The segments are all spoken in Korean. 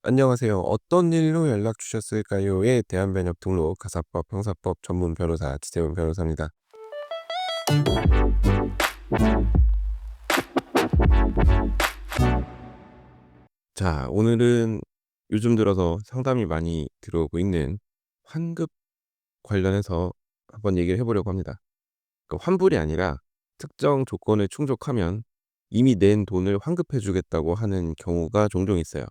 안녕하세요. "어떤 일로 연락 주셨을까요?"에 대한 번역 등록 가사법 형사법 전문 변호사 지재훈 변호사입니다. 자, 오늘은 요즘 들어서 상담이 많이 들어오고 있는 환급 관련해서 한번 얘기를 해 보려고 합니다. 환불이 아니라 특정 조건을 충족하면 이미 낸 돈을 환급해 주겠다고 하는 경우가 종종 있어요.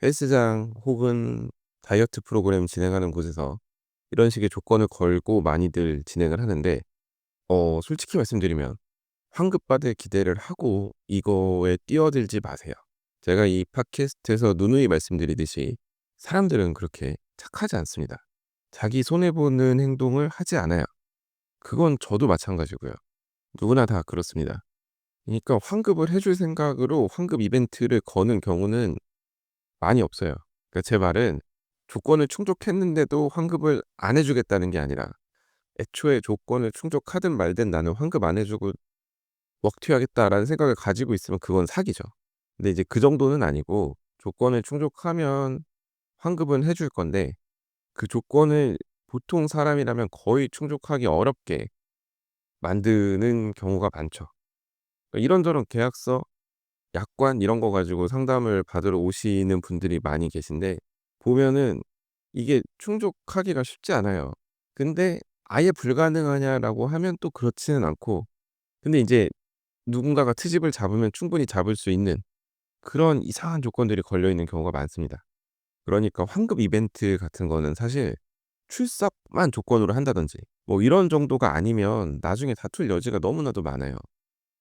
헬스장 혹은 다이어트 프로그램 진행하는 곳에서 이런 식의 조건을 걸고 많이들 진행을 하는데, 솔직히 말씀드리면 환급받을 기대를 하고 이거에 뛰어들지 마세요. 제가 이 팟캐스트에서 누누이 말씀드리듯이 사람들은 그렇게 착하지 않습니다. 자기 손해 보는 행동을 하지 않아요. 그건 저도 마찬가지고요. 누구나 다 그렇습니다. 그러니까 환급을 해줄 생각으로 환급 이벤트를 거는 경우는 많이 없어요. 그러니까 제 말은 조건을 충족했는데도 환급을 안 해 주겠다는 게 아니라, 애초에 조건을 충족하든 말든 '나는 환급 안 해 주고 먹튀하겠다.'라는 생각을 가지고 있으면 그건 사기죠. 근데 이제 그 정도는 아니고 조건을 충족하면 환급은 해줄 건데, 그 조건을 보통 사람이라면 거의 충족하기 어렵게 만드는 경우가 많죠. 이런저런 계약서, 약관 이런 거 가지고 상담을 받으러 오시는 분들이 많이 계신데, 보면은 이게 충족하기가 쉽지 않아요. 근데 '아예 불가능하냐.'라고 하면 또 그렇지는 않고, 근데 이제 누군가가 트집을 잡으면 충분히 잡을 수 있는 그런 이상한 조건들이 걸려 있는 경우가 많습니다. 그러니까 환급 이벤트 같은 거는 사실 출석만 조건으로 한다든지 뭐 이런 정도가 아니면 나중에 다툴 여지가 너무나도 많아요.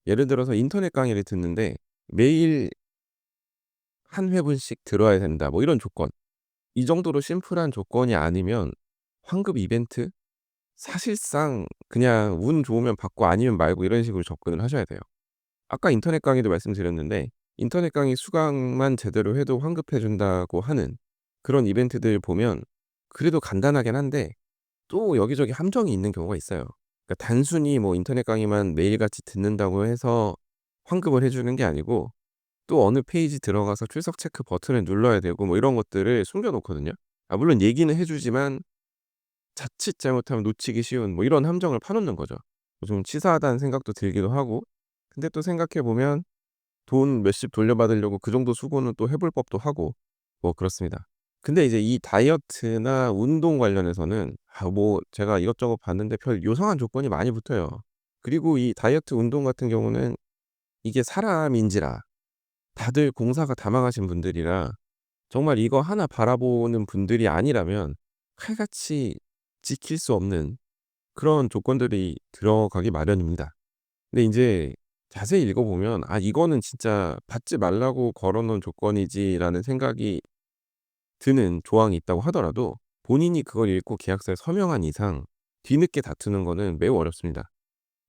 예를 들어서 인터넷 강의를 듣는데 매일 한 회분씩 들어야 된다, 뭐 이런 조건. 이 정도로 심플한 조건이 아니면 환급 이벤트? 사실상 그냥 운 좋으면 받고 아니면 말고 이런 식으로 접근을 하셔야 돼요. 아까 인터넷 강의도 말씀드렸는데, 인터넷 강의 수강만 제대로 해도 환급해 준다고 하는 그런 이벤트들 보면 그래도 간단하긴 한데 또 여기저기 함정이 있는 경우가 있어요. 그러니까 단순히 뭐 인터넷 강의만 매일같이 듣는다고 해서 환급을 해 주는 게 아니고, 또 어느 페이지 들어가서 출석 체크 버튼을 눌러야 되고 뭐 이런 것들을 숨겨 놓거든요. 물론 얘기는 해 주지만 자칫 잘못하면 놓치기 쉬운 뭐 이런 함정을 파 놓는 거죠. 좀 치사하다는 생각도 들기도 하고, 근데 또 생각해 보면 돈 몇십 돌려받으려고 그 정도 수고는 또 해볼 법도 하고 뭐 그렇습니다. 근데 이제 이 다이어트나 운동 관련해서는 뭐 제가 이것저것 봤는데 별 요상한 조건이 많이 붙어요. 그리고 이 다이어트 운동 같은 경우는 이게 사람인지라 다들 공사가 다망하신 분들이라 정말 이거 하나 바라보는 분들이 아니라면 칼같이 지킬 수 없는 그런 조건들이 들어가기 마련입니다. 근데 인제 자세히 읽어보면 '아 이거는 진짜 받지 말라고 걸어 놓은 조건이지.'라는 생각이 드는 조항이 있다고 하더라도, 본인이 그걸 읽고 계약서에 서명한 이상 뒤늦게 다투는 거는 매우 어렵습니다.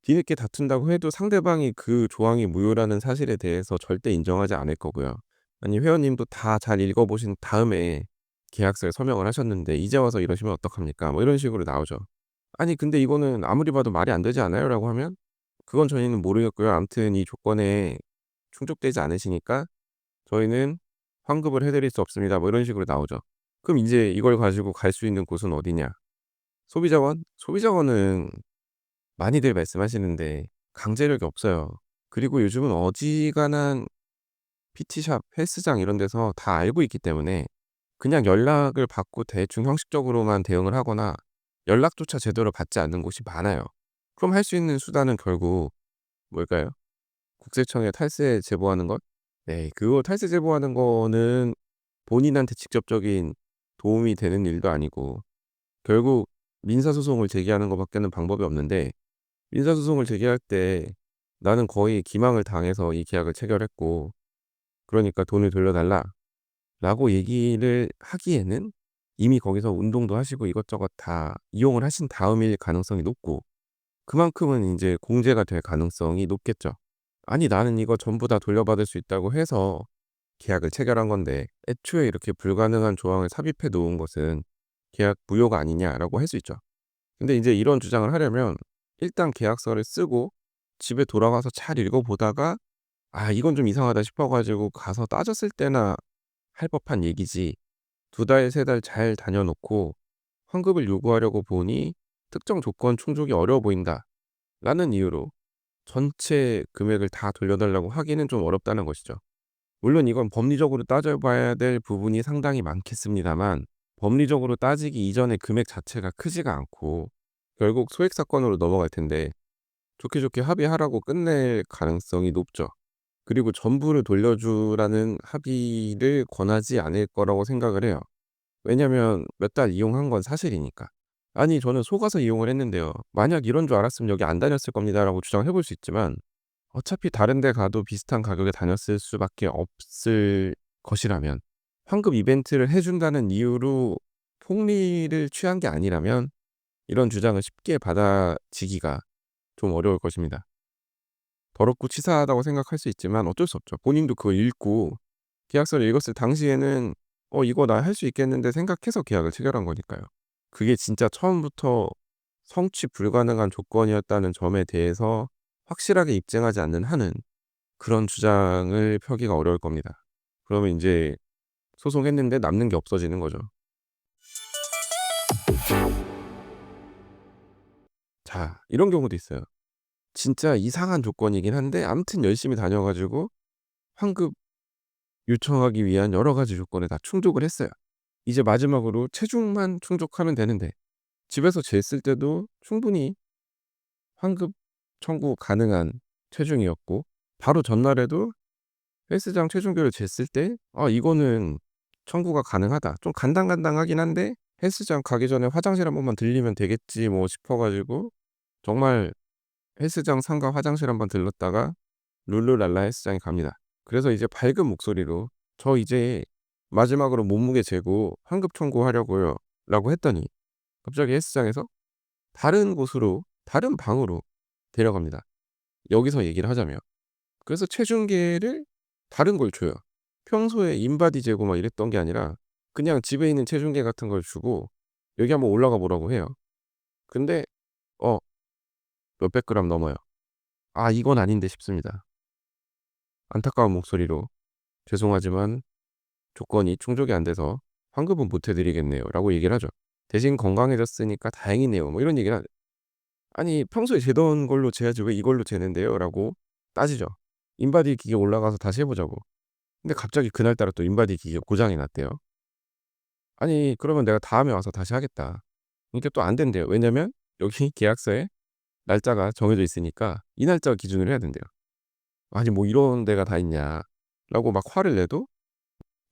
뒤늦게 다툰다고 해도 상대방이 그 조항이 무효라는 사실에 대해서 절대 인정하지 않을 거고요. 아니 회원님도 다 잘 읽어 보신 다음에 계약서에 서명을 하셨는데 이제 와서 이러시면 어떡합니까? 뭐 이런 식으로 나오죠. "아니 근데 이거는 아무리 봐도 말이 안 되지 않아요?"라고 하면 "그건 저희는 모르겠고요. 아무튼 이 조건에 충족되지 않으시니까 저희는 환급을 해 드릴 수 없습니다." 뭐 이런 식으로 나오죠. 그럼 인제 이걸 가지고 갈 수 있는 곳은 어디냐? 소비자원? 소비자원은 많이들 말씀하시는데 강제력이 없어요. 그리고 요즘은 어지간한 PT샵, 헬스장 이런 데서 다 알고 있기 때문에 그냥 연락을 받고 대충 형식적으로만 대응을 하거나 연락조차 제대로 받지 않는 곳이 많아요. 그럼 할 수 있는 수단은 결국 뭘까요? 국세청에 탈세 제보하는 것? 네. 그거 탈세 제보하는 거는 본인한테 직접적인 도움이 되는 일도 아니고 결국 민사소송을 제기하는 것 밖에는 방법이 없는데, 민사소송을 제기할 때 "나는 거의 기망을 당해서 이 계약을 체결했고 그러니까 돈을 돌려달라."라고 얘기를 하기에는 이미 거기서 운동도 하시고 이것저것 다 이용을 하신 다음일 가능성이 높고, 그만큼은 인제 공제가 될 가능성이 높겠죠. 아니 나는 이거 전부 다 돌려받을 수 있다고 해서 계약을 체결한 건데 애초에 이렇게 불가능한 조항을 삽입해 놓은 것은 "계약 무효가 아니냐?"라고 할 수 있죠. 근데 인제 이런 주장을 하려면 일단 계약서를 쓰고 집에 돌아가서 잘 읽어 보다가 '아 이건 좀 이상하다.' 싶어 가지고 가서 따졌을 때나 할 법한 얘기지, 두 달, 세 달 잘 다녀 놓고 환급을 요구하려고 보니 특정 조건 충족이 어려워 보인다라는 이유로 전체 금액을 다 돌려달라고 하기는 좀 어렵다는 것이죠. 물론 이건 법리적으로 따져봐야 될 부분이 상당히 많겠습니다만, 법리적으로 따지기 이전에 금액 자체가 크지가 않고 결국 소액 사건으로 넘어갈 텐데 좋게 좋게 합의하라고 끝낼 가능성이 높죠. 그리고 전부를 돌려주라는 합의를 권하지 않을 거라고 생각을 해요. 왜냐면 몇 달 이용한 건 사실이니까. "아니 저는 속아서 이용을 했는데요. 만약 이런 줄 알았으면 여기 안 다녔을 겁니다."라고 주장을 해볼 수 있지만, 어차피 다른 데 가도 비슷한 가격에 다녔을 수밖에 없을 것이라면, 환급 이벤트를 해 준다는 이유로 폭리를 취한 게 아니라면 이런 주장을 쉽게 받아지기가 좀 어려울 것입니다. 더럽고 치사하다고 생각할 수 있지만 어쩔 수 없죠. 본인도 그걸 읽고 계약서를 읽었을 당시에는 '이거 나 할 수 있겠는데.' 생각해서 계약을 체결한 거니까요. 그게 진짜 처음부터 성취 불가능한 조건이었다는 점에 대해서 확실하게 입증하지 않는 한은 그런 주장을 펴기가 어려울 겁니다. 그러면 인제 소송했는데 남는 게 없어지는 거죠. 자, 이런 경우도 있어요. 진짜 이상한 조건이긴 한데 아무튼 열심히 다녀 가지고 환급 요청하기 위한 여러 가지 조건을 다 충족을 했어요. 이제 마지막으로 체중만 충족하면 되는데, 집에서 쟀을 때도 충분히 환급 청구 가능한 체중이었고, 바로 전날에도 헬스장 체중계를 쟀을 때 '아 이거는 청구가 가능하다.' 좀 간당간당하긴 한데 '헬스장 가기 전에 화장실 한 번만 들리면 되겠지.' 뭐 싶어 가지고 정말 헬스장 상가 화장실 한번 들렀다가 룰루랄라 헬스장에 갑니다. 그래서 이제 밝은 목소리로 "저 이제 마지막으로 몸무게 재고 환급 청구하려고요." 라고 했더니 갑자기 헬스장에서 다른 곳으로, 다른 방으로 데려갑니다. 여기서 얘기를 하자면, 그래서 체중계를 다른 걸 줘요. 평소에 인바디 재고 막 이랬던 게 아니라 그냥 집에 있는 체중계 같은 걸 주고 "여기 한번 올라가 보라."고 해요. 근데 어 몇백 그램 넘어요. '아 이건 아닌데.' 싶습니다. 안타까운 목소리로 "죄송하지만 조건이 충족이 안 돼서 환급은 못 해 드리겠네요."라고 얘기를 하죠. "대신 건강해졌으니까 다행이네요." 뭐 이런 얘기를 아니 "평소에 재던 걸로 재야지 왜 이걸로 재는데요?"라고 따지죠. 인바디 기계 올라가서 다시 해 보자고. 근데 갑자기 그날따라 또 인바디 기계가 고장이 났대요. 아니 그러면 "내가 다음에 와서 다시 하겠다." 이게 또 안 된대요. 왜냐면 여기 계약서에 날짜가 정해져 있으니까 이 날짜 기준으로 해야 된대요. "아니 뭐 이런 데가 다 있냐."라고 막 화를 내도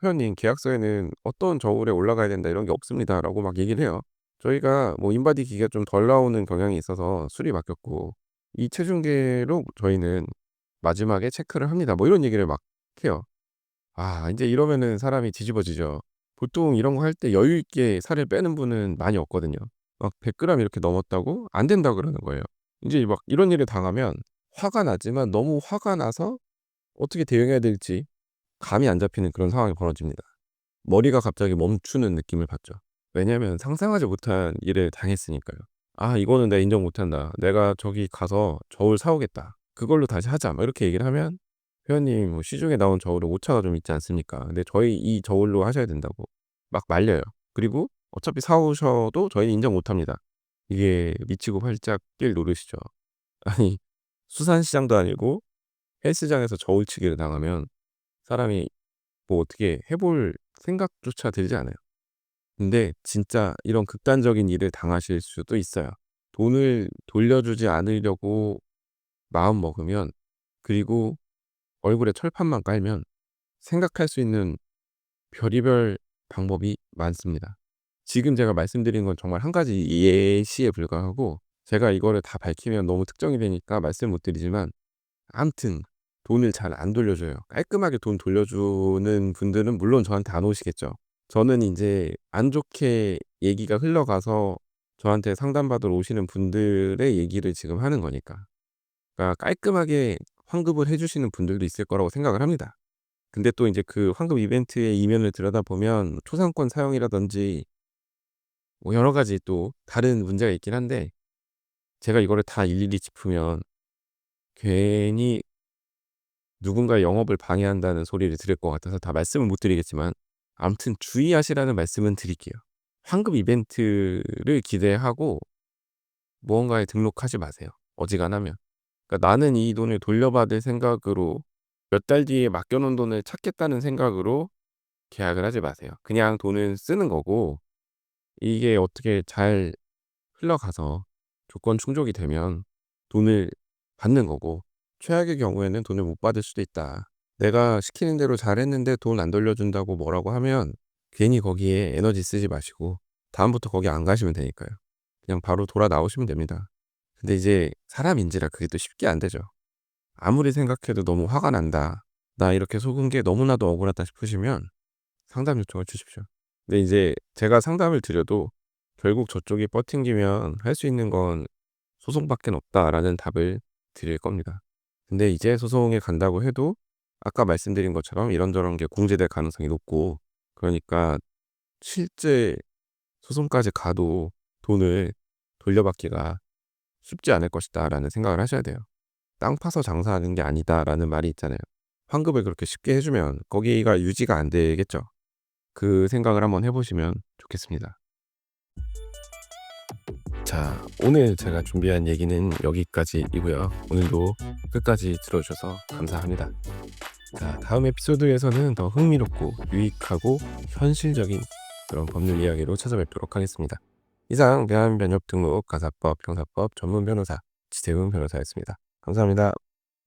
"회원님 계약서에는 어떤 저울에 올라가야 된다 이런 게 없습니다."라고 막 얘기를 해요. 저희가 뭐 인바디 기계가 좀 덜 나오는 경향이 있어서 수리 맡겼고 이 체중계로 저희는 마지막에 체크를 합니다. 뭐 이런 얘기를 막 해요. 아 인제 이러면은 사람이 뒤집어지죠. 보통 이런 거 할 때 여유 있게 살을 빼는 분은 많이 없거든요. 막 100 그램 이렇게 넘었다고 "안 된다." 그러는 거예요. 인제 막 이런 일을 당하면 화가 나지만 너무 화가 나서 어떻게 대응해야 될지 감이 안 잡히는 그런 상황이 벌어집니다. 머리가 갑자기 멈추는 느낌을 받죠. 왜냐하면 상상하지 못한 일을 당했으니까요. '아 이거는 내가 인정 못 한다. 내가 저기 가서 저울 사 오겠다. 그걸로 다시 하자.' 막 이렇게 얘기를 하면 "회원님 뭐 시중에 나온 저울은 오차가 좀 있지 않습니까? 근데 저희 이 저울로 하셔야 된다."고 막 말려요. 그리고 어차피 사 오셔도 저희는 인정 못 합니다. 이게 미치고 팔짝 뛸 노릇이죠. 아니 수산시장도 아니고 헬스장에서 저울치기를 당하면 사람이 뭐 어떻게 해볼 생각조차 들지 않아요. 근데 진짜 이런 극단적인 일을 당하실 수도 있어요. 돈을 돌려주지 않으려고 마음먹으면, 그리고 얼굴에 철판만 깔면 생각할 수 있는 별의별 방법이 많습니다. 지금 제가 말씀드린 건 정말 한 가지 예시에 불과하고, 제가 이거를 다 밝히면 너무 특정이 되니까 말씀 못 드리지만 아무튼 돈을 잘 안 돌려줘요. 깔끔하게 돈 돌려주는 분들은 물론 저한테 안 오시겠죠. 저는 인제 안 좋게 얘기가 흘러가서 저한테 상담받으러 오시는 분들의 얘기를 지금 하는 거니까. 그러니까 깔끔하게 환급을 해 주시는 분들도 있을 거라고 생각을 합니다. 근데 또 인제 그 환급 이벤트의 이면을 들여다보면 초상권 사용이라든지 뭐 여러 가지 또 다른 문제가 있긴 한데, 제가 이거를 다 일일이 짚으면 괜히 누군가의 영업을 방해한다는 소리를 들을 것 같아서 다 말씀을 못 드리겠지만, 아무튼 주의하시라는 말씀은 드릴게요. 환급 이벤트를 기대하고 무언가에 등록하지 마세요, 어지간하면. 그러니까 나는 이 돈을 돌려받을 생각으로 몇 달 뒤에 맡겨 놓은 돈을 찾겠다는 생각으로 계약을 하지 마세요. 그냥 돈을 쓰는 거고 이게 어떻게 잘 흘러가서 조건 충족이 되면 돈을 받는 거고 최악의 경우에는 돈을 못 받을 수도 있다. 내가 시키는 대로 잘했는데 돈 안 돌려준다고 뭐라고 하면 괜히 거기에 에너지 쓰지 마시고 다음부터 거기 안 가시면 되니까요. 그냥 바로 돌아 나오시면 됩니다. 근데 이제 사람인지라 그게 또 쉽게 안 되죠. 아무리 생각해도 너무 화가 난다. 나 이렇게 속은 게 너무나도 억울하다 싶으시면 상담 요청을 주십시오. 근데 이제 제가 상담을 드려도 결국 저쪽이 버팅기면 할 수 있는 건 소송밖에 없다라는 답을 드릴 겁니다. 근데 이제 소송에 간다고 해도 아까 말씀드린 것처럼 이런저런 게 공제될 가능성이 높고 그러니까 실제 소송까지 가도 돈을 돌려받기가 쉽지 않을 것이다라는 생각을 하셔야 돼요. 땅 파서 장사하는 게 아니다라는 말이 있잖아요. 환급을 그렇게 쉽게 해주면 거기가 유지가 안 되겠죠. 그 생각을 한번 해보시면 좋겠습니다. 자, 오늘 제가 준비한 얘기는 여기까지이고요. 오늘도 끝까지 들어주셔서 감사합니다. 자, 다음 에피소드에서는 더 흥미롭고 유익하고 현실적인 그런 법률 이야기로 찾아뵙도록 하겠습니다. 이상 대한변협 등록 가사법 형사법 전문 변호사 지태훈 변호사였습니다. 감사합니다.